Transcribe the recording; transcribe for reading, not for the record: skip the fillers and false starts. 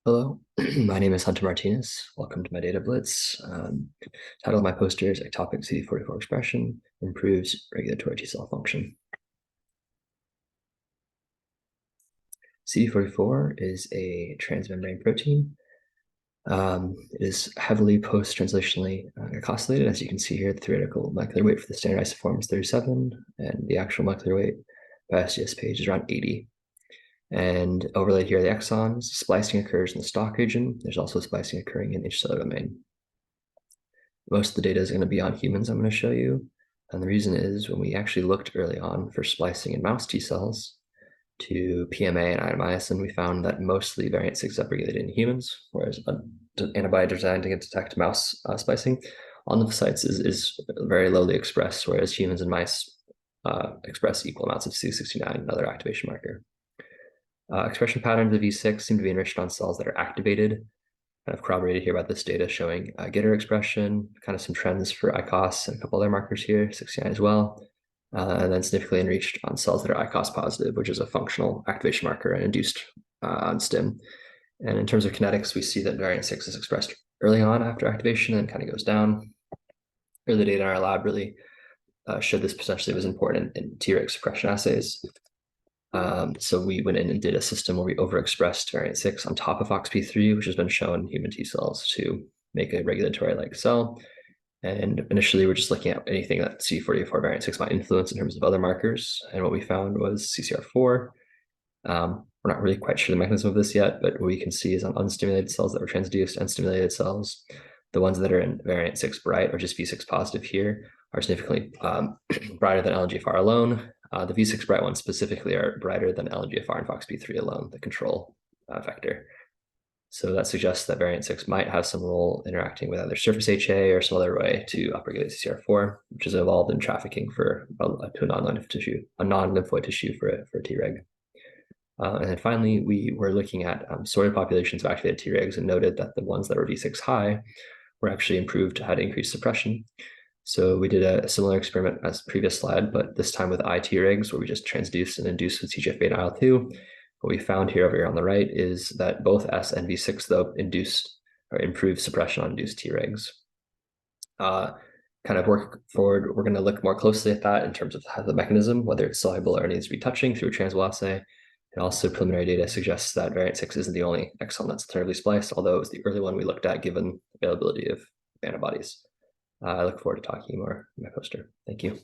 Hello, my name is Hunter Martinez. Welcome to my data blitz. Title of my poster is Ectopic CD44 expression improves regulatory T cell function. CD44 is a transmembrane protein. It is heavily post-translationally glycosylated. As you can see here, the theoretical molecular weight for the standard isoform is 37, and the actual molecular weight by SGS page is around 80. And overlaid here are the exons. Splicing occurs in the stalk region. There's also splicing occurring in intracellular domain. Most of the data is going to be on humans, I'm going to show you. And the reason is when we actually looked early on for splicing in mouse T cells to PMA and idomyosin, we found that mostly variant 6 is upregulated in humans, whereas an antibody designed to detect mouse splicing on the sites is very lowly expressed, whereas humans and mice express equal amounts of CD69, another activation marker. Expression patterns of E6 seem to be enriched on cells that are activated. Kind of corroborated here by this data showing getter expression, kind of some trends for ICOS and a couple other markers here, 69 as well. And then significantly enriched on cells that are ICOS positive, which is a functional activation marker and induced on stim. And in terms of kinetics, we see that variant 6 is expressed early on after activation and kind of goes down. Early data in our lab really showed this potentially was important in Treg suppression assays. So we went in and did a system where we overexpressed variant 6 on top of FOXP3, which has been shown in human T cells to make a regulatory-like cell. And initially, we're just looking at anything that CD44 variant 6 might influence in terms of other markers. And what we found was CCR4. We're not really quite sure the mechanism of this yet, but what we can see is on unstimulated cells that were transduced and stimulated cells, the ones that are in variant 6 bright, or just V6 positive here, are significantly brighter than LNGFR alone. The V6 bright ones specifically are brighter than LNGFR and FOXP3 alone, the control vector. So that suggests that variant 6 might have some role interacting with either surface HA or some other way to upregulate CCR4, which has evolved in trafficking to a non-lymphoid tissue for Treg. And then finally, we were looking at sorted populations of activated Tregs and noted that the ones that were V6 high were actually improved, had increased suppression. So we did a similar experiment as previous slide, but this time with iTregs, where we just transduced and induced with TGF-beta IL-2. What we found here over here on the right is that both S and V6, though, induced or improved suppression on induced Tregs. Kind of work forward, we're going to look more closely at that in terms of how the mechanism, whether it's soluble or needs to be touching through a transwell assay. And also preliminary data suggests that variant 6 isn't the only exon that's alternatively spliced, although it was the early one we looked at given availability of antibodies. I look forward to talking more in my poster. Thank you.